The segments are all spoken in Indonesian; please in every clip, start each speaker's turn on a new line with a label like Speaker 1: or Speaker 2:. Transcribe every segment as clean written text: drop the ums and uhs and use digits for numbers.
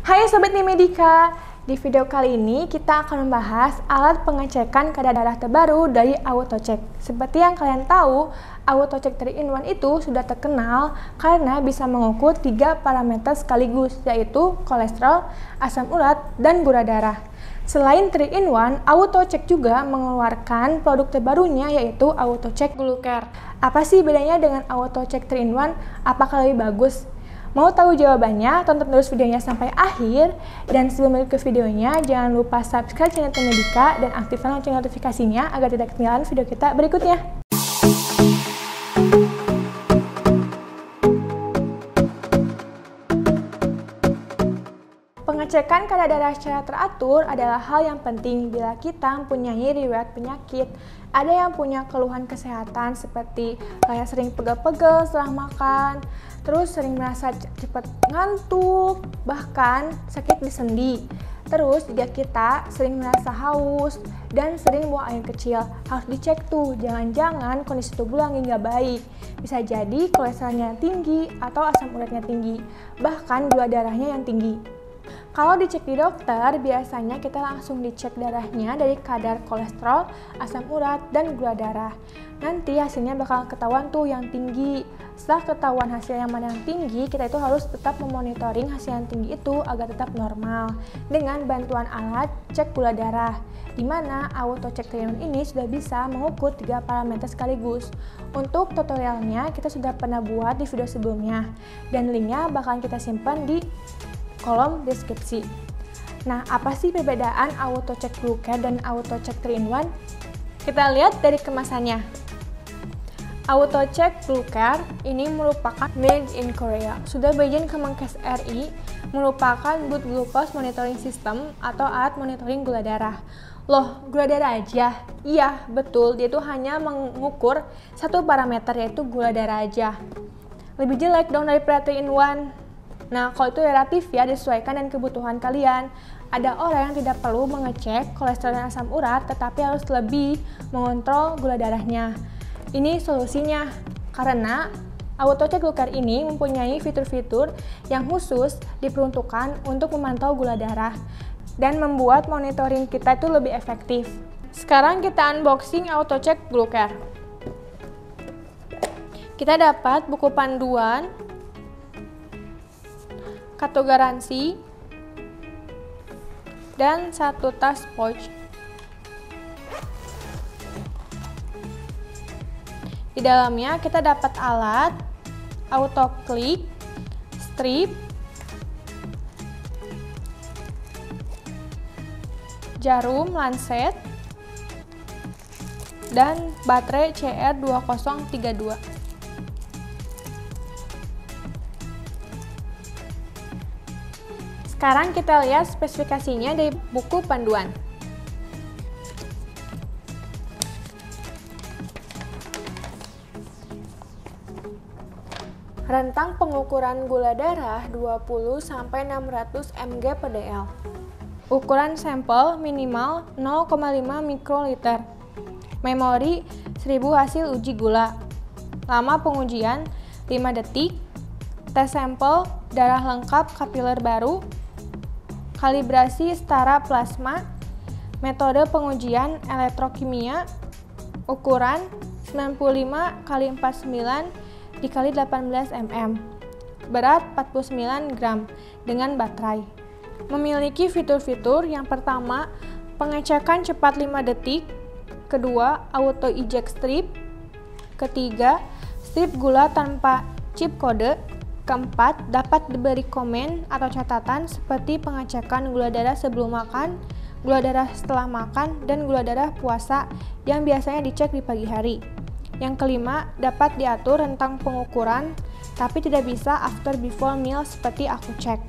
Speaker 1: Hai Sobat Nimedika, di video kali ini kita akan membahas alat pengecekan kadar darah terbaru dari AutoCheck. Seperti yang kalian tahu, AutoCheck 3-in-1 itu sudah terkenal karena bisa mengukur 3 parameter sekaligus, yaitu kolesterol, asam urat, dan gula darah. Selain 3-in-1, AutoCheck juga mengeluarkan produk terbarunya yaitu AutoCheck Glucare. Apa sih bedanya dengan AutoCheck 3-in-1? Apakah lebih bagus? Mau tahu jawabannya? Tonton terus videonya sampai akhir. Dan sebelum lanjut ke videonya, jangan lupa subscribe channel Nimedika dan aktifkan lonceng notifikasinya agar tidak ketinggalan video kita berikutnya. Pengecekan kadar darah secara teratur adalah hal yang penting bila kita mempunyai riwayat penyakit. Ada yang punya keluhan kesehatan seperti kayak sering pegel-pegel setelah makan, terus sering merasa cepat ngantuk, bahkan sakit di sendi. Terus jika kita sering merasa haus dan sering buang air kecil, harus dicek tuh, jangan-jangan kondisi tubuh lagi nggak baik. Bisa jadi kolesterolnya tinggi atau asam uratnya tinggi, bahkan gula darahnya yang tinggi. Kalau dicek di dokter, biasanya kita langsung dicek darahnya dari kadar kolesterol, asam urat, dan gula darah. Nanti hasilnya bakal ketahuan tuh yang tinggi. Setelah ketahuan hasil yang mana yang tinggi, kita itu harus tetap memonitoring hasil yang tinggi itu agar tetap normal dengan bantuan alat cek gula darah, di mana AutoCheck 3-in-1 ini sudah bisa mengukur 3 parameter sekaligus. Untuk tutorialnya kita sudah pernah buat di video sebelumnya, dan linknya bakalan kita simpan di kolom deskripsi. Nah, apa sih perbedaan AutoCheck Glucare dan AutoCheck 3-in-1? Kita lihat dari kemasannya. AutoCheck Glucare ini merupakan made in Korea. Sudah berizin Kemenkes RI, merupakan blood glucose monitoring system atau alat monitoring gula darah. Loh, gula darah aja? Iya, betul. Dia itu hanya mengukur satu parameter, yaitu gula darah aja. Lebih jelek dong daripada 3-in-1. Nah, kalau itu relatif ya, disesuaikan dengan kebutuhan kalian. Ada orang yang tidak perlu mengecek kolesterol dan asam urat, tetapi harus lebih mengontrol gula darahnya. Ini solusinya, karena AutoCheck Glucare ini mempunyai fitur-fitur yang khusus diperuntukkan untuk memantau gula darah dan membuat monitoring kita itu lebih efektif. Sekarang kita unboxing AutoCheck Glucare. Kita dapat buku panduan, kartu garansi, dan satu tas pouch. Di dalamnya kita dapat alat, autoclick, strip, jarum lancet, dan baterai CR2032. Sekarang kita lihat spesifikasinya dari buku panduan. Rentang pengukuran gula darah 20-600 mg/dl. Ukuran sampel minimal 0,5 mikroliter. Memori 1000 hasil uji gula. Lama pengujian 5 detik. Tes sampel darah lengkap kapiler baru. Kalibrasi setara plasma, metode pengujian elektrokimia, ukuran 95 x 49 x 18 mm, berat 49 gram, dengan baterai. Memiliki fitur-fitur yang pertama, pengecekan cepat 5 detik, kedua, auto eject strip, ketiga, strip gula tanpa chip kode, keempat, dapat diberi komen atau catatan seperti pengecekan gula darah sebelum makan, gula darah setelah makan, dan gula darah puasa yang biasanya dicek di pagi hari. Yang kelima, dapat diatur rentang pengukuran, tapi tidak bisa after before meal seperti aku cek.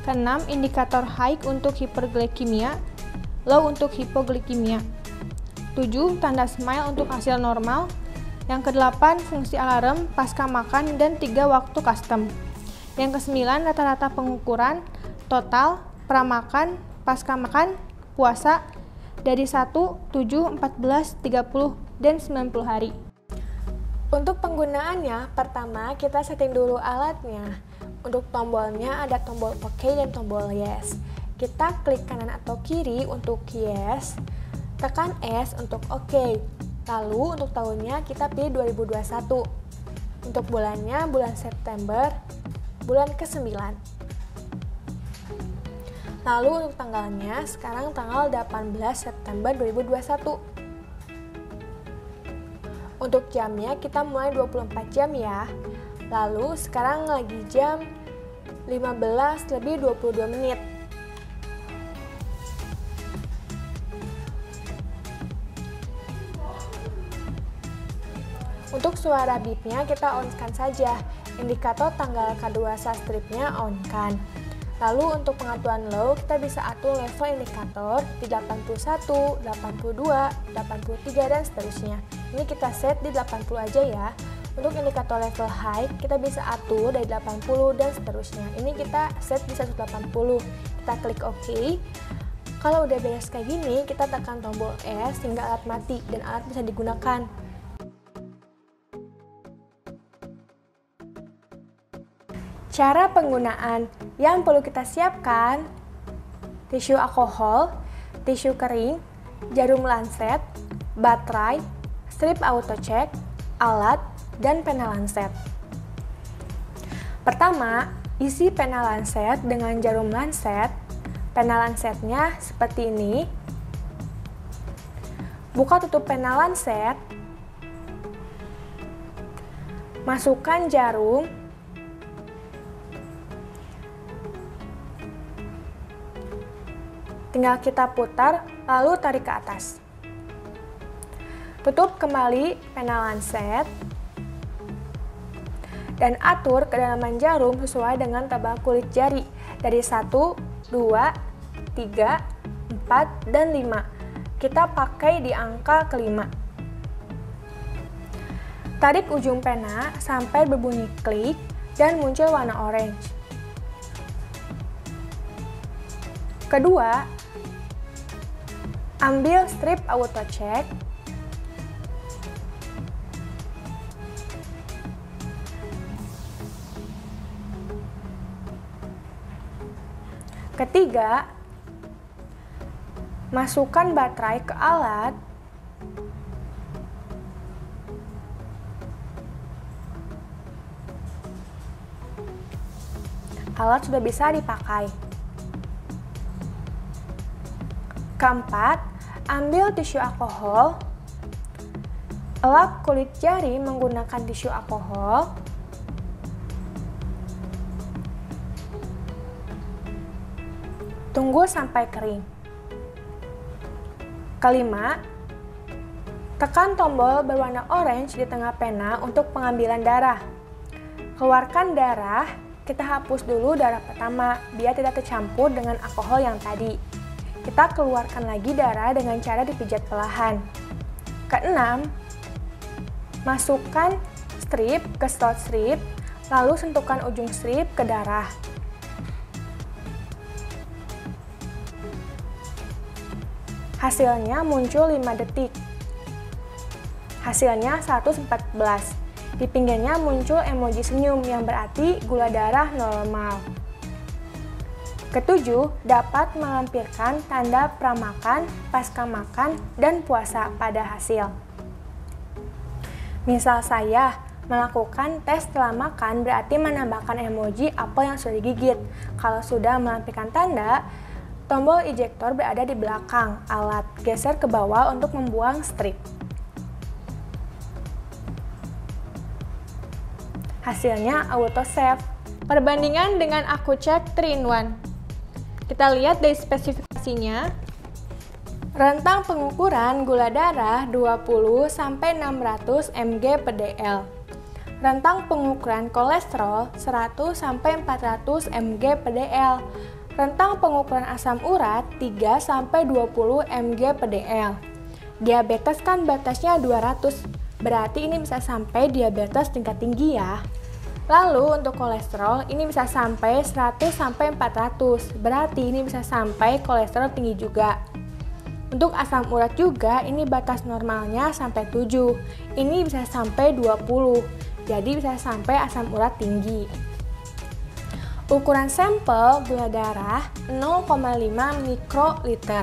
Speaker 1: Keenam, indikator high untuk hiperglikemia, low untuk hipoglikemia. 7, tanda smile untuk hasil normal. Yang kedelapan, fungsi alarm pasca makan dan 3 waktu custom. Yang kesembilan, rata-rata pengukuran total pramakan, pasca makan, puasa dari 1, 7, 14, 30, dan 90 hari. Untuk penggunaannya, pertama kita setting dulu alatnya. Untuk tombolnya ada tombol OK dan tombol Yes. Kita klik kanan atau kiri untuk Yes, tekan S untuk OK. Lalu untuk tahunnya kita pilih 2021. Untuk bulannya bulan September, bulan ke-9. Lalu untuk tanggalnya sekarang tanggal 18 September 2021. Untuk jamnya kita mulai 24 jam ya. Lalu sekarang lagi jam 15:22. Untuk suara beepnya kita on-kan saja. Indikator tanggal kadaluarsa stripnya on-kan. Lalu untuk pengaturan low, kita bisa atur level indikator di 81, 82, 83, dan seterusnya. Ini kita set di 80 aja ya. Untuk indikator level high, kita bisa atur dari 80 dan seterusnya. Ini kita set di 180. Kita klik OK. Kalau udah beres kayak gini, kita tekan tombol S hingga alat mati dan alat bisa digunakan. Cara penggunaan yang perlu kita siapkan: tisu alkohol, tisu kering, jarum lancet, baterai, strip auto check, alat, dan pena lancet. Pertama, isi pena lancet dengan jarum lancet. Pena lancetnya seperti ini. Buka tutup pena lancet. Masukkan jarum. Tinggal kita putar, lalu tarik ke atas. Tutup kembali pena lancet. Dan atur kedalaman jarum sesuai dengan tebal kulit jari. Dari 1, 2, 3, 4, dan 5. Kita pakai di angka ke-5. Tarik ujung pena sampai berbunyi klik dan muncul warna orange. Kedua, ambil strip auto check. Ketiga, masukkan baterai ke alat. Alat sudah bisa dipakai. Keempat, ambil tisu alkohol. Elap kulit jari menggunakan tisu alkohol. Tunggu sampai kering. Kelima, tekan tombol berwarna orange di tengah pena untuk pengambilan darah. Keluarkan darah, kita hapus dulu darah pertama biar tidak tercampur dengan alkohol yang tadi. Kita keluarkan lagi darah dengan cara dipijat perlahan. Keenam, masukkan strip ke slot strip, lalu sentuhkan ujung strip ke darah. Hasilnya muncul 5 detik. Hasilnya 114. Di pinggirnya muncul emoji senyum yang berarti gula darah normal. Ketujuh, dapat melampirkan tanda pramakan, pasca makan, dan puasa pada hasil. Misal saya melakukan tes setelah makan berarti menambahkan emoji apel yang sudah digigit. Kalau sudah melampirkan tanda, tombol ejector berada di belakang alat. Geser ke bawah untuk membuang strip. Hasilnya auto save. Perbandingan dengan AkuCheck 3-in-1. Kita lihat dari spesifikasinya. Rentang pengukuran gula darah 20-600 mg/dl. Rentang pengukuran kolesterol 100-400 mg/dl. Rentang pengukuran asam urat 3-20 mg/dl. Diabetes kan batasnya 200, berarti ini bisa sampai diabetes tingkat tinggi ya. Lalu untuk kolesterol ini bisa sampai 100-400, berarti ini bisa sampai kolesterol tinggi juga. Untuk asam urat juga ini batas normalnya sampai 7, ini bisa sampai 20, jadi bisa sampai asam urat tinggi. Ukuran sampel gula darah 0,5 mikroliter.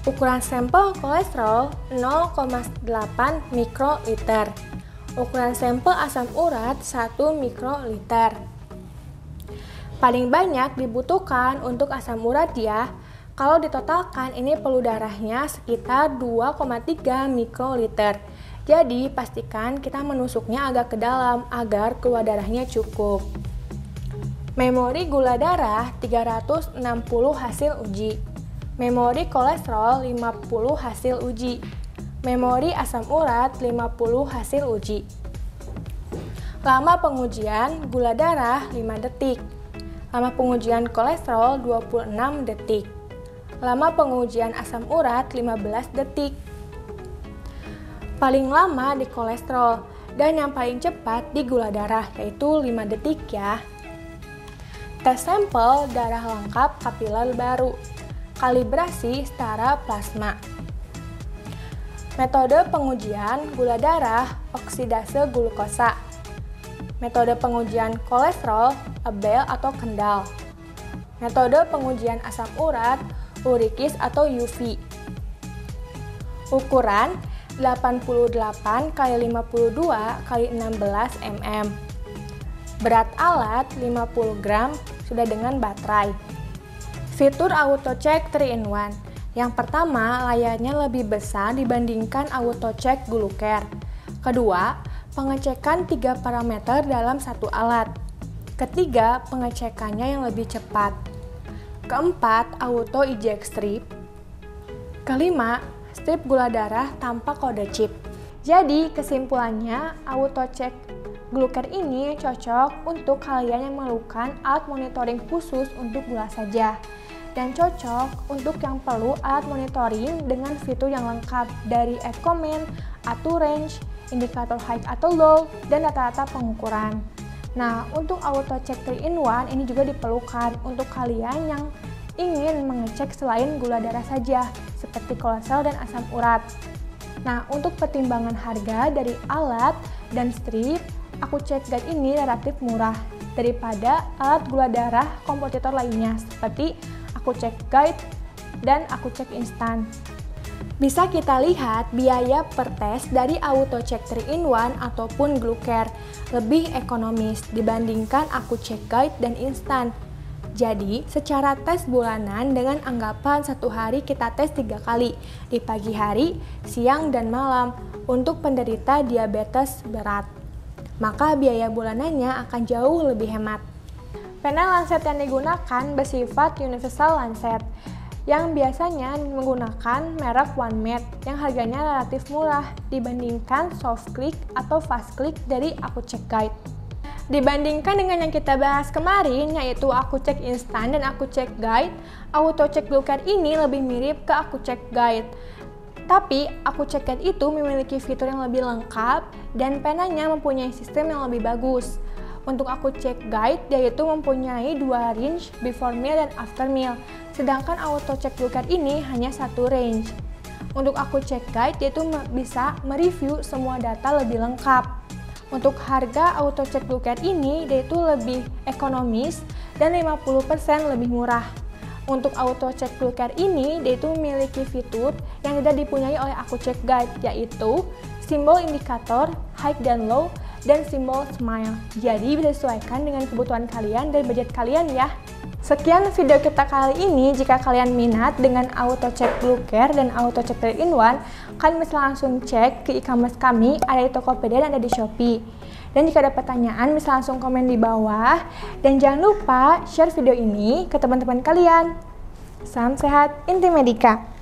Speaker 1: Ukuran sampel kolesterol 0,8 mikroliter. Ukuran sampel asam urat 1 mikroliter. Paling banyak dibutuhkan untuk asam urat ya. Kalau ditotalkan ini pembuluh darahnya sekitar 2,3 mikroliter. Jadi pastikan kita menusuknya agak ke dalam agar keluar darahnya cukup. Memori gula darah 360 hasil uji. Memori kolesterol 50 hasil uji. Memori asam urat 50 hasil uji. Lama pengujian gula darah 5 detik. Lama pengujian kolesterol 26 detik. Lama pengujian asam urat 15 detik. Paling lama di kolesterol dan yang paling cepat di gula darah yaitu 5 detik ya. Tes sampel darah lengkap kapiler baru. Kalibrasi setara plasma. Metode pengujian gula darah oksidase glukosa. Metode pengujian kolesterol Abel atau Kendall. Metode pengujian asam urat urikis atau UV. Ukuran 88 x 52 x 16 mm. Berat alat 50 gram sudah dengan baterai. Fitur auto check 3-in-1. Yang pertama, layarnya lebih besar dibandingkan auto check glucare. Kedua, pengecekan 3 parameter dalam satu alat. Ketiga, pengecekannya yang lebih cepat. Keempat, auto eject strip. Kelima, strip gula darah tanpa kode chip. Jadi, kesimpulannya, auto check glucare ini cocok untuk kalian yang memerlukan alat monitoring khusus untuk gula saja. Dan cocok untuk yang perlu alat monitoring dengan fitur yang lengkap dari Ecomin, Atu Range, indikator high atau low, dan data-data pengukuran. Nah, untuk auto check 3-in-1 ini juga diperlukan untuk kalian yang ingin mengecek selain gula darah saja, seperti kolesterol dan asam urat. Nah, untuk pertimbangan harga dari alat dan strip, AkuCheck Guide ini relatif murah daripada alat gula darah kompetitor lainnya seperti AkuCheck Guide dan AkuCheck Instan. Bisa kita lihat biaya per tes dari AutoCheck 3-in-1 ataupun glucare lebih ekonomis dibandingkan AkuCheck Guide dan Instan. Jadi, secara tes bulanan dengan anggapan satu hari kita tes 3 kali, di pagi hari, siang, dan malam untuk penderita diabetes berat. Maka biaya bulanannya akan jauh lebih hemat. Pena lancet yang digunakan bersifat universal lancet, yang biasanya menggunakan merek OneMed yang harganya relatif murah dibandingkan soft click atau fast click dari AkuCheck Guide. Dibandingkan dengan yang kita bahas kemarin, yaitu AkuCheck Instan dan AkuCheck Guide, AutoCheck Glucare ini lebih mirip ke AkuCheck Guide. Tapi, AkuCheck Guide itu memiliki fitur yang lebih lengkap dan penanya mempunyai sistem yang lebih bagus. Untuk AkuCheck Guide, yaitu mempunyai 2 range before meal dan after meal, sedangkan AutoCheck Glucare ini hanya 1 range. Untuk AkuCheck Guide, yaitu bisa mereview semua data lebih lengkap. Untuk harga AutoCheck Glucare ini, yaitu lebih ekonomis dan 50% lebih murah. Untuk AutoCheck Glucare ini, yaitu memiliki fitur yang tidak dipunyai oleh AkuCheck Guide, yaitu simbol indikator, high dan low, dan simbol smile. Jadi bisa disesuaikan dengan kebutuhan kalian dan budget kalian ya. Sekian video kita kali ini. Jika kalian minat dengan AutoCheck Glucare dan AutoCheck 3-in-1, kalian bisa langsung cek ke e-commerce kami, ada di Tokopedia dan ada di Shopee. Dan jika ada pertanyaan, bisa langsung komen di bawah. Dan jangan lupa share video ini ke teman-teman kalian. Salam sehat, Inti Medika.